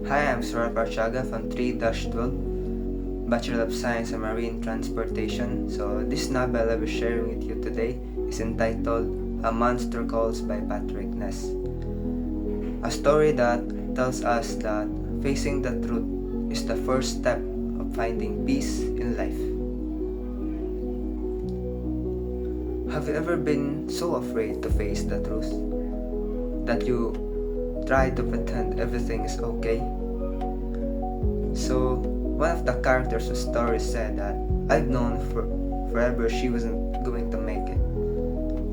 Hi, I'm ARTIAGA from 3-12, Bachelor of Science in Marine Transportation. So this novel I'll be sharing with you today is entitled A Monster Calls by Patrick Ness. A story that tells us that facing the truth is the first step of finding peace in life. Have you ever been so afraid to face the truth that you try to pretend everything is okay? So, one of the characters of the story said that I've known forever she wasn't going to make it,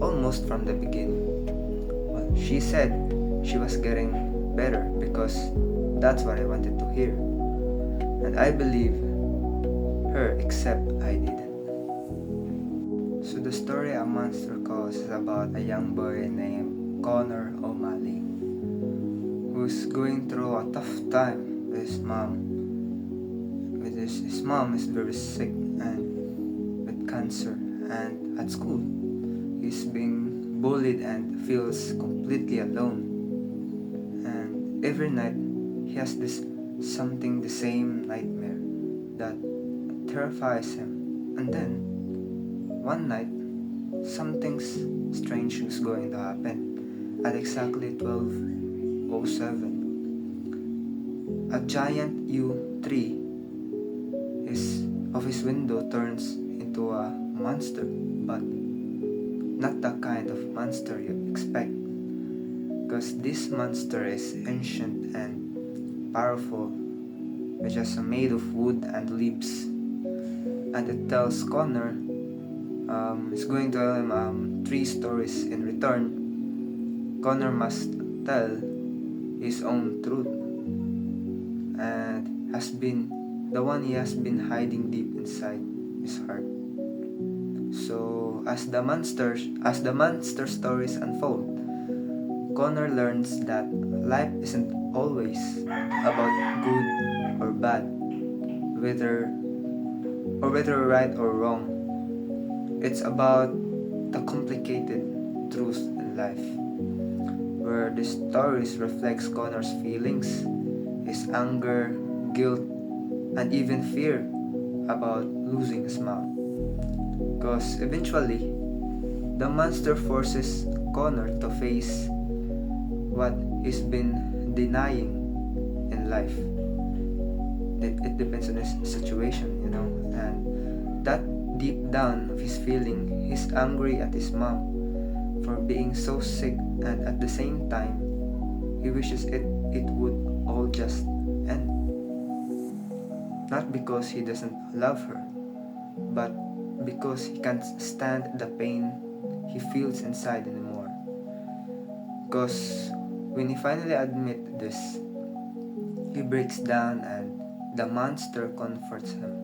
almost from the beginning. Well, she said she was getting better because that's what I wanted to hear. And I believe her, except I didn't. So the story A Monster Calls is about a young boy named Connor O'Malley, who's going through a tough time with his mom. His mom is very sick and with cancer, and at school he's being bullied and feels completely alone. And every night he has the same nightmare that terrifies him. And then one night something strange is going to happen. At exactly 12:07, a giant yew tree of his window turns into a monster, but not the kind of monster you expect, because this monster is ancient and powerful, which is made of wood and leaves. And it tells Connor, it's going to tell him 3 stories in return. Connor must tell his own truth, and has been the one he has been hiding deep inside his heart. So as the monster stories unfold, Connor learns that life isn't always about good or bad, whether right or wrong. It's about the complicated truth in life, where the stories reflects Connor's feelings, his anger, guilt, and even fear about losing his mom. Because eventually, the monster forces Connor to face what he's been denying in life. It depends on his situation, and that deep down of his feeling, he's angry at his mom for being so sick, and at the same time, he wishes it would all just end. Not because he doesn't love her, but because he can't stand the pain he feels inside anymore. Because when he finally admits this, he breaks down and the monster comforts him,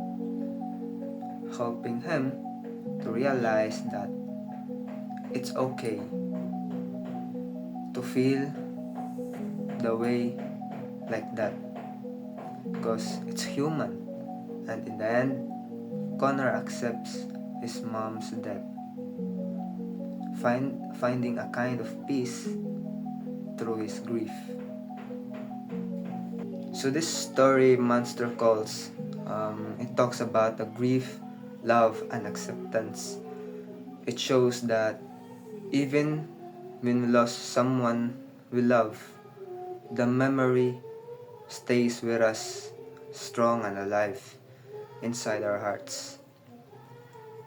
helping him to realize that it's okay to feel the way like that, because it's human. And in the end, Connor accepts his mom's death, finding a kind of peace through his grief. So this story, Monster Calls, it talks about the grief, love, and acceptance. It shows that even when we lost someone we love, the memory stays with us, strong and alive inside our hearts.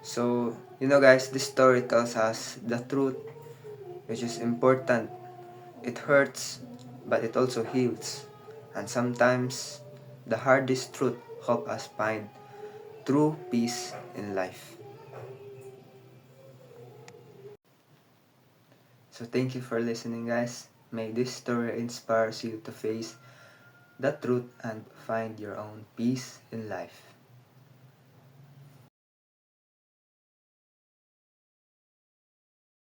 So, guys, this story tells us the truth, which is important. It hurts, but it also heals. And sometimes, the hardest truth help us find true peace in life. So thank you for listening, guys. May this story inspires you to face the truth and find your own peace in life.